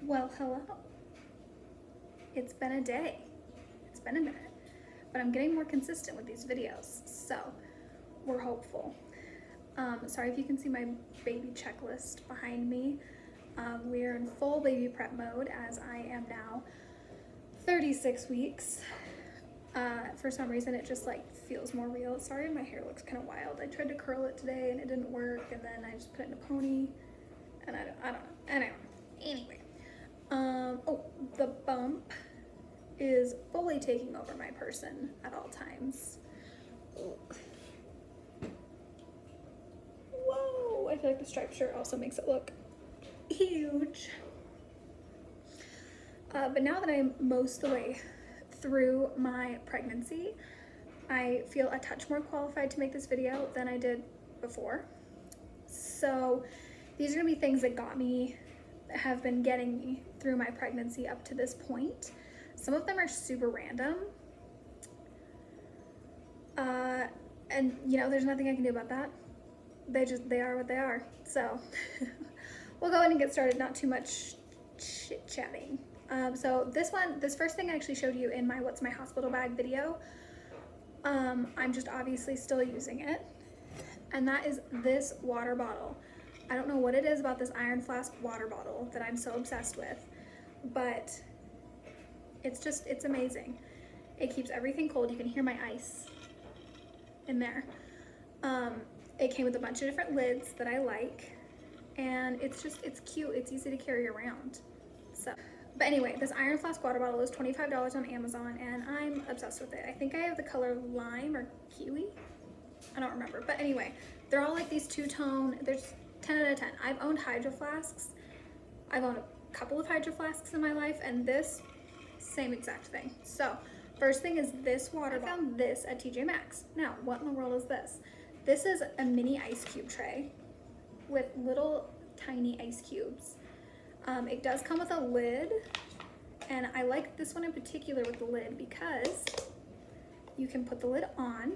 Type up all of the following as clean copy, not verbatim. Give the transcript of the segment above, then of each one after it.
Well, hello. It's been a day. It's been a minute. But I'm getting more consistent with these videos, so we're hopeful. Sorry if you can see my baby checklist behind me. We're in full baby prep mode as I am now 36 weeks. For some reason it just like feels more real. Sorry, my hair looks kind of wild. I tried to curl it today and it didn't work, and then I just put it in a pony, and I don't know. Anyway, oh, the bump is fully taking over my person at all times. Whoa, I feel like the striped shirt also makes it look huge. But now that I'm most of the way through my pregnancy, I feel a touch more qualified to make this video than I did before. So these are gonna be things that have been getting me through my pregnancy up to this point. Some of them are super random. And you know, there's nothing I can do about that. They are what they are. So we'll go ahead and get started, not too much chit-chatting. So this first thing I actually showed you in my What's My Hospital Bag video. I'm just obviously still using it. And that is this water bottle. I don't know what it is about this Iron Flask water bottle that I'm so obsessed with, but it's amazing. It keeps everything cold. You can hear my ice in there. It came with a bunch of different lids that I like, and it's cute. It's easy to carry around. So, but anyway, this Iron Flask water bottle is $25 on Amazon, and I'm obsessed with it. I think I have the color lime or kiwi. I don't remember, but anyway, they're all like these two-tone. There's 10 out of 10. I've owned Hydro Flasks. I've owned a couple of Hydro Flasks in my life, and this same exact thing. So first thing is this water bottle. I found this at TJ Maxx. Now, what in the world is this? This is a mini ice cube tray with little tiny ice cubes. It does come with a lid, and I like this one in particular with the lid because you can put the lid on.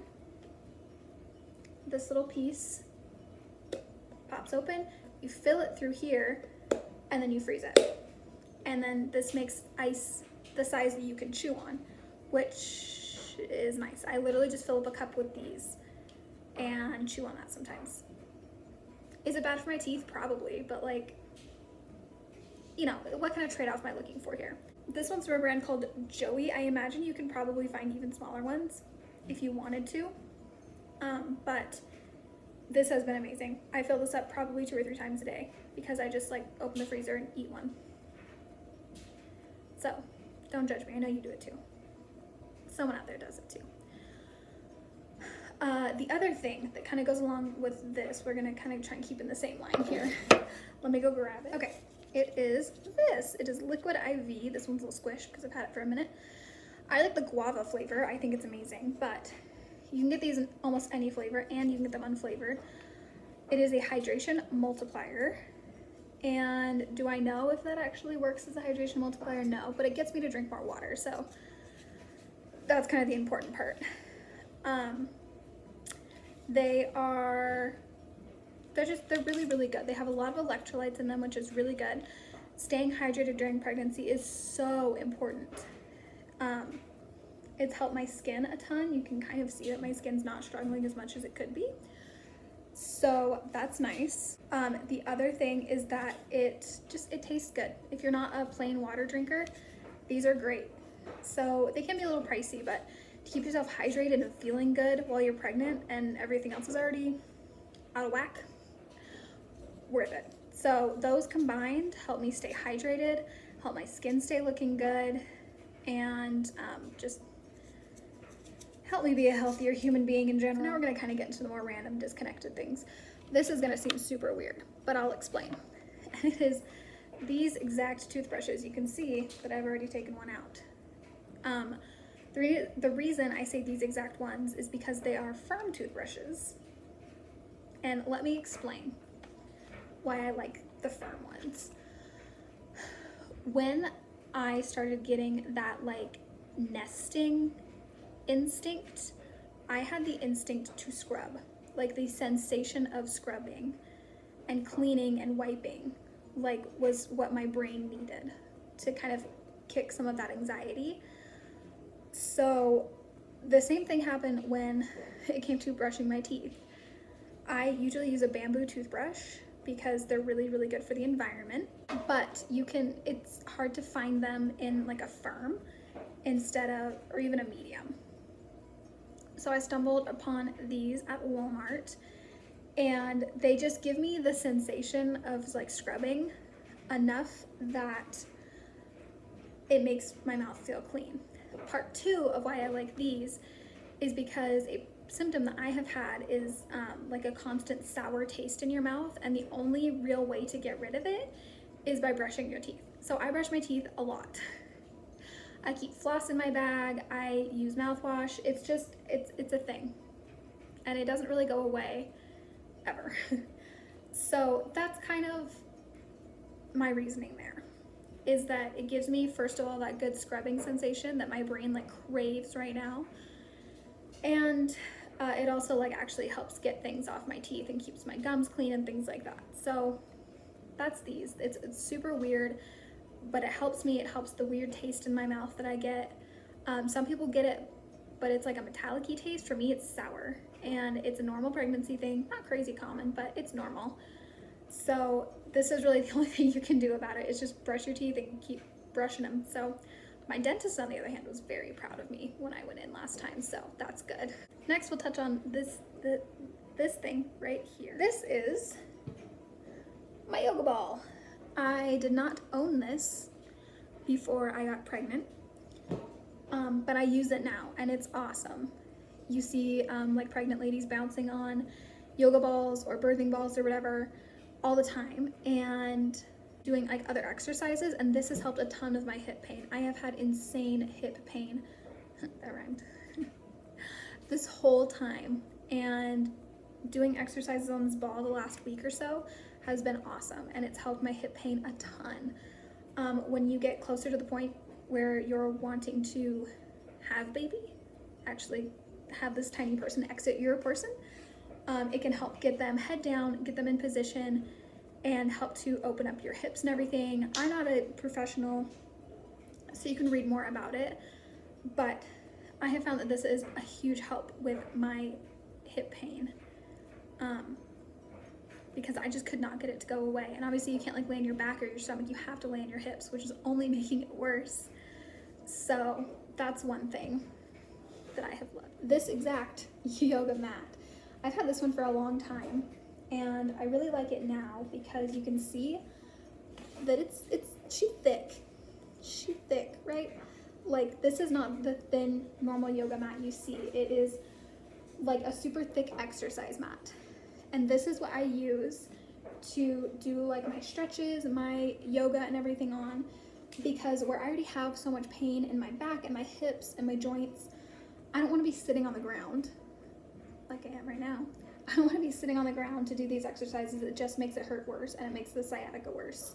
This little piece pops open, you fill it through here, and then you freeze it. And then this makes ice the size that you can chew on, which is nice. I literally just fill up a cup with these and chew on that sometimes. Is it bad for my teeth? Probably, but like, you know, what kind of trade-off am I looking for here? This one's from a brand called Joey. I imagine you can probably find even smaller ones if you wanted to. But this has been amazing. I fill this up probably 2 or 3 times a day because I just like open the freezer and eat one. So don't judge me, I know you do it too. Someone out there does it too. The other thing that kind of goes along with this, we're gonna kind of try and keep in the same line here. Let me go grab it. Okay, it is this. It is Liquid IV. This one's a little squished because I've had it for a minute. I like the guava flavor. I think it's amazing, but you can get these in almost any flavor, and you can get them unflavored. It is a hydration multiplier. And do I know if that actually works as a hydration multiplier? No, but it gets me to drink more water, so that's kind of the important part. They're really, really good. They have a lot of electrolytes in them, which is really good. Staying hydrated during pregnancy is so important. It's helped my skin a ton. You can kind of see that my skin's not struggling as much as it could be. So that's nice. The other thing is that it tastes good. If you're not a plain water drinker, these are great. So they can be a little pricey, but to keep yourself hydrated and feeling good while you're pregnant and everything else is already out of whack, worth it. So those combined help me stay hydrated, help my skin stay looking good, and just help me be a healthier human being in general. Now we're gonna kind of get into the more random, disconnected things. This is gonna seem super weird, but I'll explain. It is these exact toothbrushes. You can see that I've already taken one out. The reason I say these exact ones is because they are firm toothbrushes. And let me explain why I like the firm ones. When I started getting that like nesting instinct, I had the instinct to scrub, like the sensation of scrubbing and cleaning and wiping like was what my brain needed to kind of kick some of that anxiety. So the same thing happened when it came to brushing my teeth. I usually use a bamboo toothbrush because they're really, really good for the environment, but it's hard to find them in like a firm instead of, or even a medium. So I stumbled upon these at Walmart, and they just give me the sensation of like scrubbing enough that it makes my mouth feel clean. Part two of why I like these is because a symptom that I have had is like a constant sour taste in your mouth, and the only real way to get rid of it is by brushing your teeth. So I brush my teeth a lot. I keep floss in my bag, I use mouthwash. It's just, it's a thing, and it doesn't really go away ever. So that's kind of my reasoning there, is that it gives me, first of all, that good scrubbing sensation that my brain like craves right now, and it also like actually helps get things off my teeth and keeps my gums clean and things like that. So that's these. It's super weird, but it helps me. It helps the weird taste in my mouth that I get. Some people get it, but it's like a metallic-y taste. For me, it's sour, and it's a normal pregnancy thing. Not crazy common, but it's normal. So this is really the only thing you can do about it, is just brush your teeth and keep brushing them. So my dentist, on the other hand, was very proud of me when I went in last time, so that's good. Next, we'll touch on this thing right here. This is my yoga ball. I did not own this before I got pregnant, but I use it now, and it's awesome. You see like pregnant ladies bouncing on yoga balls or birthing balls or whatever all the time, and doing like other exercises, and this has helped a ton of my hip pain. I have had insane hip pain, that rhymed, this whole time, and doing exercises on this ball the last week or so has been awesome, and it's helped my hip pain a ton. When you get closer to the point where you're wanting to have baby, actually have this tiny person exit your person, it can help get them head down, get them in position, and help to open up your hips and everything. I'm not a professional, so you can read more about it, but I have found that this is a huge help with my hip pain, because I just could not get it to go away. And obviously you can't like lay on your back or your stomach, you have to lay on your hips, which is only making it worse. So that's one thing that I have loved. This exact yoga mat, I've had this one for a long time, and I really like it now because you can see that she's thick, right? Like, this is not the thin normal yoga mat you see. It is like a super thick exercise mat, and this is what I use to do like my stretches, my yoga and everything on, because where I already have so much pain in my back and my hips and my joints, I don't want to be sitting on the ground like I am right now. I don't want to be sitting on the ground to do these exercises. It just makes it hurt worse, and it makes the sciatica worse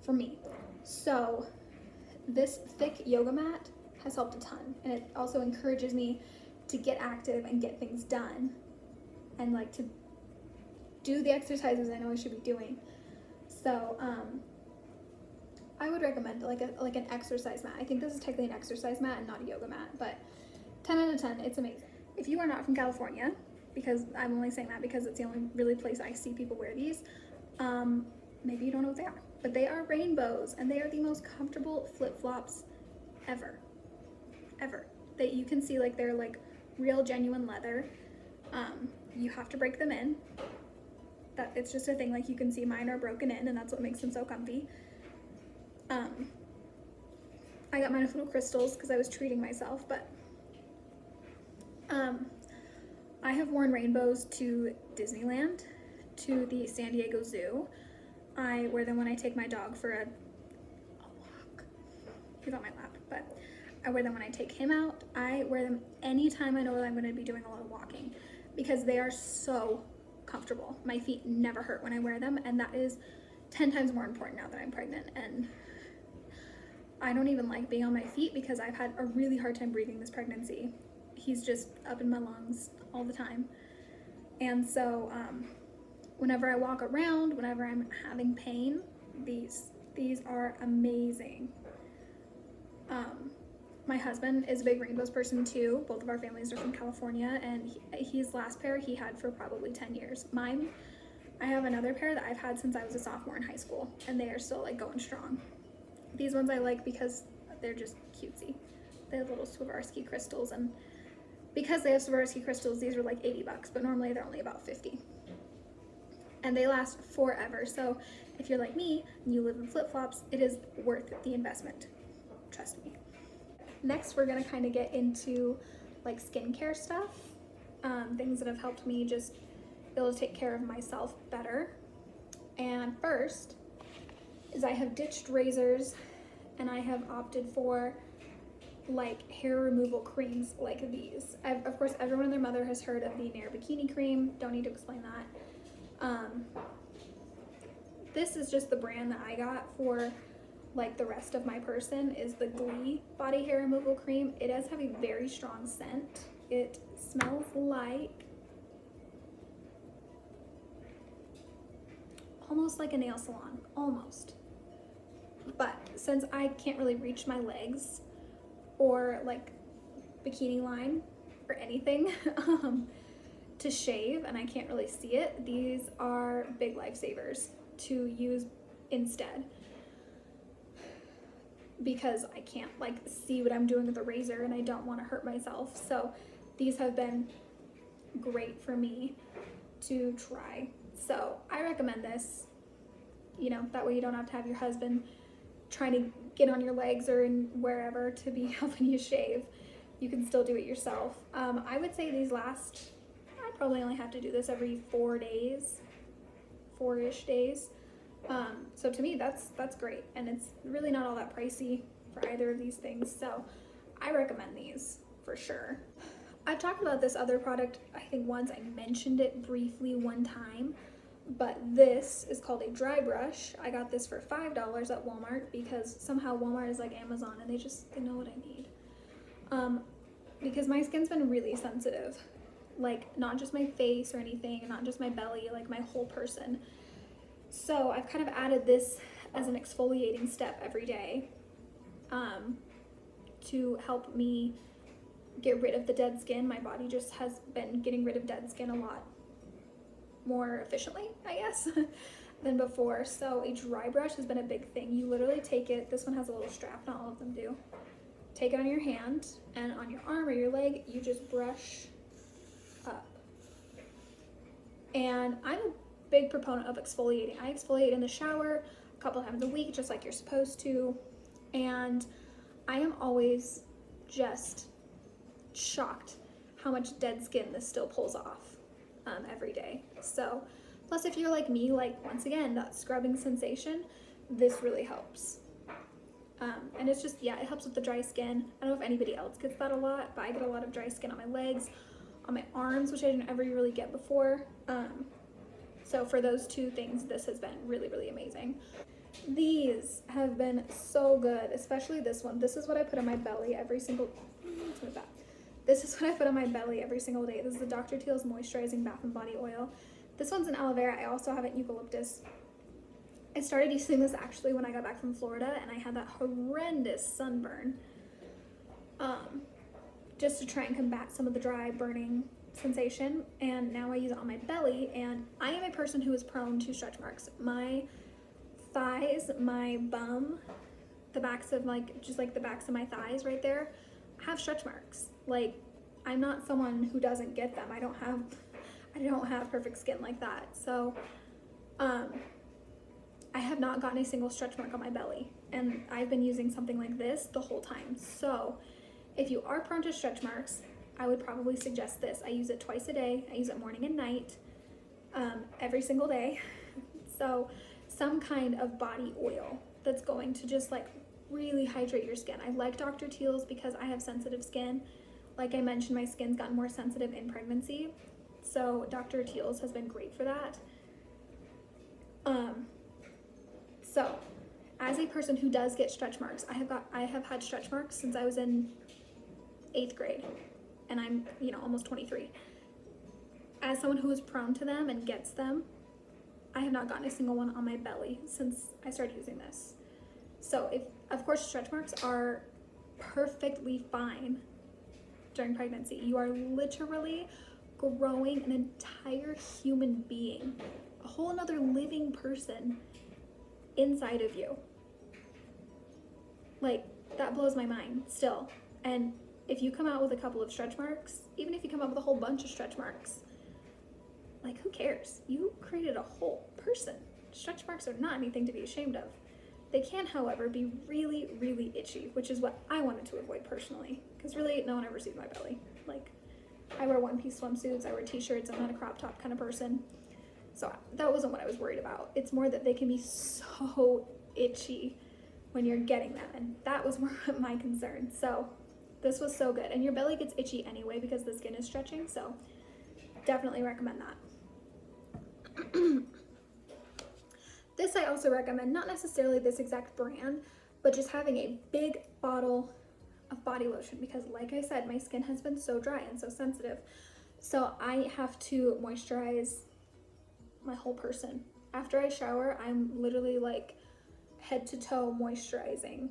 for me. So this thick yoga mat has helped a ton, and it also encourages me to get active and get things done, and like to do the exercises I know I should be doing. So I would recommend like an exercise mat. I think this is technically an exercise mat and not a yoga mat, but 10 out of 10, it's amazing. If you are not from California, because I'm only saying that because it's the only really place I see people wear these, maybe you don't know what they are, but they are rainbows, and they are the most comfortable flip-flops ever. That you can see, like, they're like real genuine leather. You have to break them in. That it's just a thing. Like, you can see mine are broken in, and that's what makes them so comfy. I got mine with little crystals because I was treating myself, but I have worn rainbows to Disneyland, to the San Diego Zoo. I wear them when I take my dog for a walk. He's on my lap, but I wear them when I take him out. I wear them anytime I know that I'm going to be doing a lot of walking, because they are so comfortable. My feet never hurt when I wear them, and that is 10 times more important now that I'm pregnant. And I don't even like being on my feet because I've had a really hard time breathing this pregnancy. He's just up in my lungs all the time. And so whenever I walk around, whenever I'm having pain, These are amazing. My husband is a big rainbows person too. Both of our families are from California, and his last pair he had for probably 10 years. Mine, I have another pair that I've had since I was a sophomore in high school, and they are still like going strong. These ones I like because they're just cutesy. They have little Swarovski crystals, and because they have Swarovski crystals, these are like $80, but normally they're only about 50. And they last forever. So if you're like me and you live in flip-flops, it is worth the investment. Trust me. Next, we're gonna kind of get into like skincare stuff, things that have helped me just be able to take care of myself better. And first is I have ditched razors and I have opted for like hair removal creams like these. Of course, everyone and their mother has heard of the Nair Bikini Cream. Don't need to explain that. This is just the brand that I got for like the rest of my person is the Glee Body Hair Removal Cream. It does have a very strong scent. It smells like almost like a nail salon, almost. But since I can't really reach my legs or like bikini line or anything to shave, and I can't really see it, these are big lifesavers to use instead, because I can't like see what I'm doing with the razor and I don't want to hurt myself. So these have been great for me to try. So I recommend this, you know, that way you don't have to have your husband trying to get on your legs or in wherever to be helping you shave. You can still do it yourself. I would say these last, I probably only have to do this every 4 days, 4-ish days. So to me, that's great. And it's really not all that pricey for either of these things. So I recommend these for sure. I've talked about this other product, I think once I mentioned it briefly one time, but this is called a dry brush. I got this for $5 at Walmart because somehow Walmart is like Amazon and they know what I need. Because my skin's been really sensitive, like not just my face or anything, and not just my belly, like my whole person. So I've kind of added this as an exfoliating step every day to help me get rid of the dead skin. My body just has been getting rid of dead skin a lot more efficiently, I guess, than before. So a dry brush has been a big thing. You literally take it, this one has a little strap, not all of them do. Take it on your hand, and on your arm or your leg, you just brush up. And I'm a big proponent of exfoliating. I exfoliate in the shower a couple times a week, just like you're supposed to. And I am always just shocked how much dead skin this still pulls off every day. So, plus if you're like me, like once again, that scrubbing sensation, this really helps. And it's just, yeah, it helps with the dry skin. I don't know if anybody else gets that a lot, but I get a lot of dry skin on my legs, on my arms, which I didn't ever really get before. So for those two things, this has been really, really amazing. These have been so good, especially this one. This is what I put on my belly every single, This is what I put on my belly every single day. This is the Dr. Teal's Moisturizing Bath and Body Oil. This one's an aloe vera. I also have it in eucalyptus. I started using this actually when I got back from Florida and I had that horrendous sunburn, just to try and combat some of the dry burning sensation. And now I use it on my belly, and I am a person who is prone to stretch marks. My thighs, my bum, the backs of just like the backs of my thighs right there have stretch marks. Like, I'm not someone who doesn't get them. I don't have perfect skin like that. So I have not gotten a single stretch mark on my belly, and I've been using something like this the whole time. So if you are prone to stretch marks, I would probably suggest this. I use it twice a day. I use it morning and night, every single day. So some kind of body oil that's going to just like really hydrate your skin. I like Dr. Teal's because I have sensitive skin. Like I mentioned, my skin's gotten more sensitive in pregnancy. So Dr. Teal's has been great for that. So as a person who does get stretch marks, I have had stretch marks since I was in 8th grade, and I'm, almost 23. As someone who is prone to them and gets them, I have not gotten a single one on my belly since I started using this. So of course, stretch marks are perfectly fine during pregnancy. You are literally growing an entire human being, a whole another living person inside of you. Like, that blows my mind still. And if you come out with a couple of stretch marks, even if you come out with a whole bunch of stretch marks, like, who cares? You created a whole person. Stretch marks are not anything to be ashamed of. They can, however, be really, really itchy, which is what I wanted to avoid personally, because really no one ever sees my belly. Like, I wear one-piece swimsuits, I wear t-shirts, I'm not a crop top kind of person. So that wasn't what I was worried about. It's more that they can be so itchy when you're getting them, and that was more of my concern. So this was so good. And your belly gets itchy anyway because the skin is stretching, so definitely recommend that. This I also recommend, not necessarily this exact brand, but just having a big bottle of body lotion, because like I said, my skin has been so dry and so sensitive. So I have to moisturize my whole person. After I shower, I'm literally like head to toe moisturizing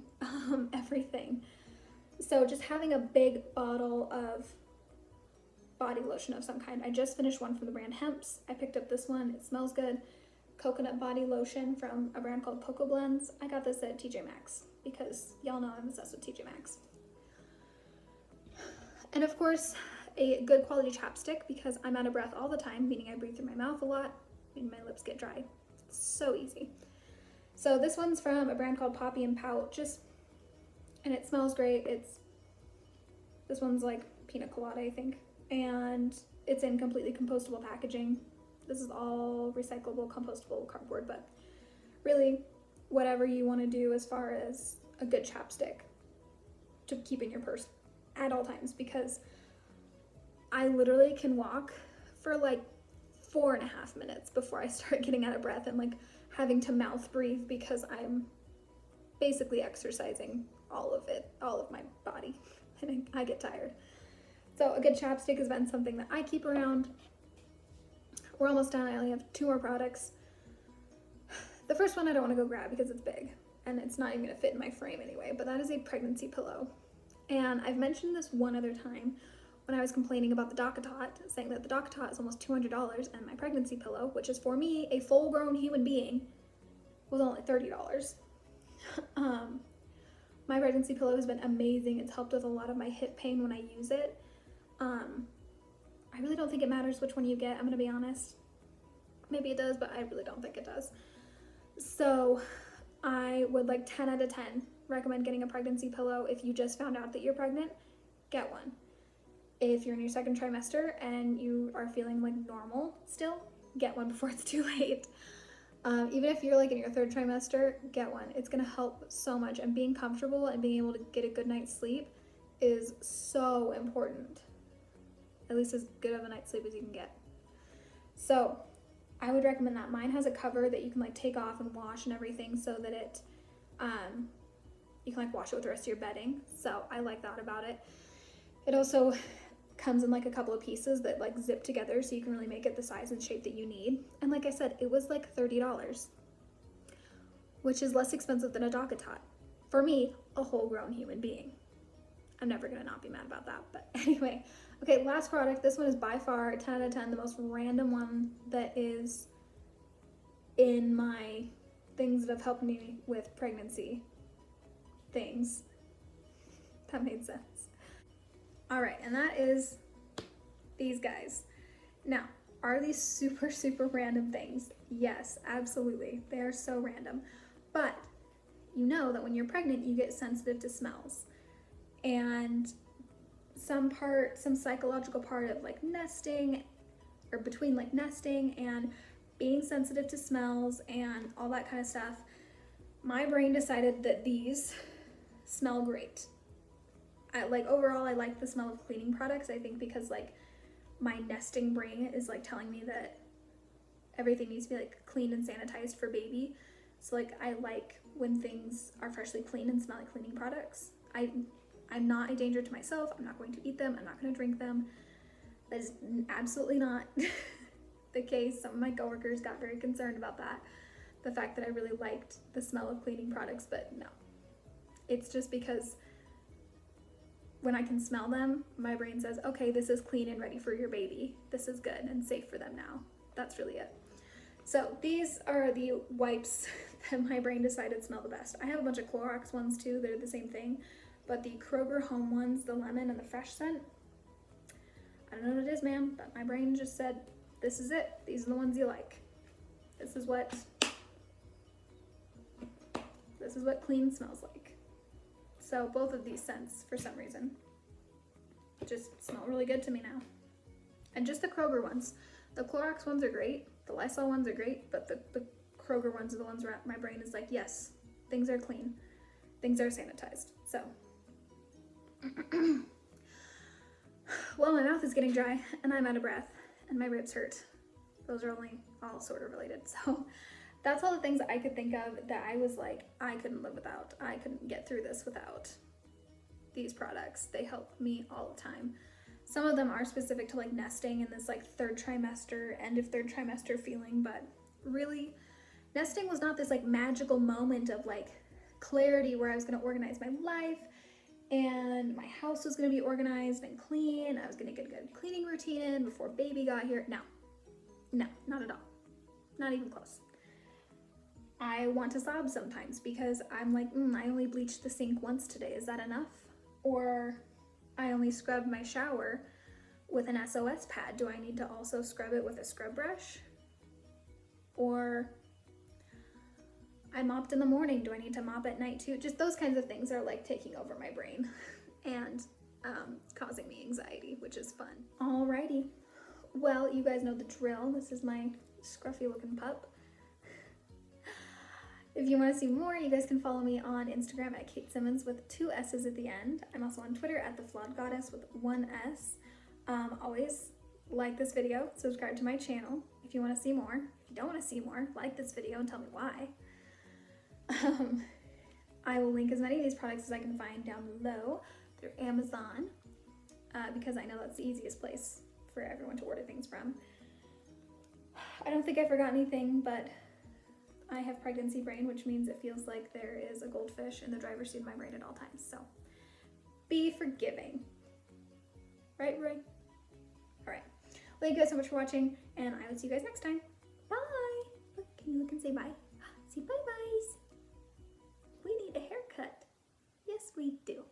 everything. So just having a big bottle of body lotion of some kind. I just finished one from the brand Hemp's. I picked up this one. It smells good. Coconut body lotion from a brand called Cocoa Blends. I got this at TJ Maxx because y'all know I'm obsessed with TJ Maxx. And of course, a good quality chapstick, because I'm out of breath all the time, meaning I breathe through my mouth a lot and my lips get dry. It's so easy. So this one's from a brand called Poppy and Pout, and it smells great. This one's like pina colada, I think, and it's in completely compostable packaging. This is all recyclable, compostable cardboard, but really whatever you want to do as far as a good chapstick to keep in your purse at all times, because I literally can walk for like 4.5 minutes before I start getting out of breath and like having to mouth breathe, because I'm basically exercising all of my body, and I get tired. So a good chapstick has been something that I keep around. We're almost done. I only have 2 more products. The first one I don't want to go grab because it's big and it's not even going to fit in my frame anyway, but that is a pregnancy pillow. And I've mentioned this one other time when I was complaining about the DockATot, saying that the DockATot is almost $200 and my pregnancy pillow, which is for me, a full-grown human being, was only $30. My pregnancy pillow has been amazing. It's helped with a lot of my hip pain when I use it. I really don't think it matters which one you get, I'm gonna be honest. Maybe it does, but I really don't think it does. So I would like 10 out of 10 recommend getting a pregnancy pillow. If you just found out that you're pregnant, get one. If you're in your second trimester and you are feeling like normal still, get one before it's too late. Even if you're like in your third trimester, get one. It's gonna help so much, and being comfortable and being able to get a good night's sleep is so important. At least as good of a night's sleep as you can get. So I would recommend that. Mine has a cover that you can like take off and wash and everything, so that it you can like wash it with the rest of your bedding. So I like that about it. It also comes in like a couple of pieces that like zip together, so you can really make it the size and shape that you need. And like I said, it was like $30, which is less expensive than a DockATot. For me, a whole grown human being. I'm never gonna not be mad about that, but anyway. Okay, last product. This one is by far 10 out of 10, the most random one that is in my things that have helped me with pregnancy things. That made sense. All right, and that is these guys. Now, are these super, super random things? Yes, absolutely. They are so random. But you know that when you're pregnant, you get sensitive to smells. And some psychological part of like nesting, or between like nesting and being sensitive to smells and all that kind of stuff, my brain decided that these smell great. Overall, I like the smell of cleaning products, I think, because like my nesting brain is like telling me that everything needs to be like clean and sanitized for baby. So like I like when things are freshly clean and smell like cleaning products. I'm not a danger to myself. I'm not going to eat them. I'm not going to drink them. That is absolutely not the case. Some of my coworkers got very concerned about that. The fact that I really liked the smell of cleaning products, but no. It's just because when I can smell them, my brain says, okay, this is clean and ready for your baby. This is good and safe for them now. That's really it. So these are the wipes that my brain decided smell the best. I have a bunch of Clorox ones too. They're the same thing. But the Kroger Home ones, the lemon and the fresh scent, I don't know what it is, man, but my brain just said, this is it. These are the ones you like. This is what clean smells like. So both of these scents, for some reason, just smell really good to me now. And just the Kroger ones. The Clorox ones are great. The Lysol ones are great, but the Kroger ones are the ones where my brain is like, yes, things are clean. Things are sanitized. So, well, my mouth is getting dry and I'm out of breath and my ribs hurt. Those are only all sort of related. So that's all the things I could think of that I was like, I couldn't live without. I couldn't get through this without these products. They help me all the time. Some of them are specific to like nesting and this like third trimester, end of third trimester feeling, but really nesting was not this like magical moment of like clarity where I was going to organize my life and my house was going to be organized and clean. I was going to get a good cleaning routine in before baby got here. No, not at all. Not even close. I want to sob sometimes because I'm like, I only bleached the sink once today. Is that enough? Or I only scrubbed my shower with an SOS pad. Do I need to also scrub it with a scrub brush? Or I mopped in the morning. Do I need to mop at night too? Just those kinds of things are like taking over my brain and causing me anxiety, which is fun. Alrighty. Well, you guys know the drill. This is my scruffy looking pup. If you want to see more, you guys can follow me on Instagram at Kate Simmons with 2 S's at the end. I'm also on Twitter at The Flawed Goddess with 1 S. Always like this video, subscribe to my channel if you want to see more. If you don't want to see more, like this video and tell me why. I will link as many of these products as I can find down below through Amazon because I know that's the easiest place for everyone to order things from. I don't think I forgot anything, but I have pregnancy brain, which means it feels like there is a goldfish in the driver's seat of my brain at all times. So be forgiving. Right, Roy? All right. Well, thank you guys so much for watching, and I will see you guys next time. Bye. Look, can you look and say bye? Say bye-byes. We need a haircut. Yes, we do.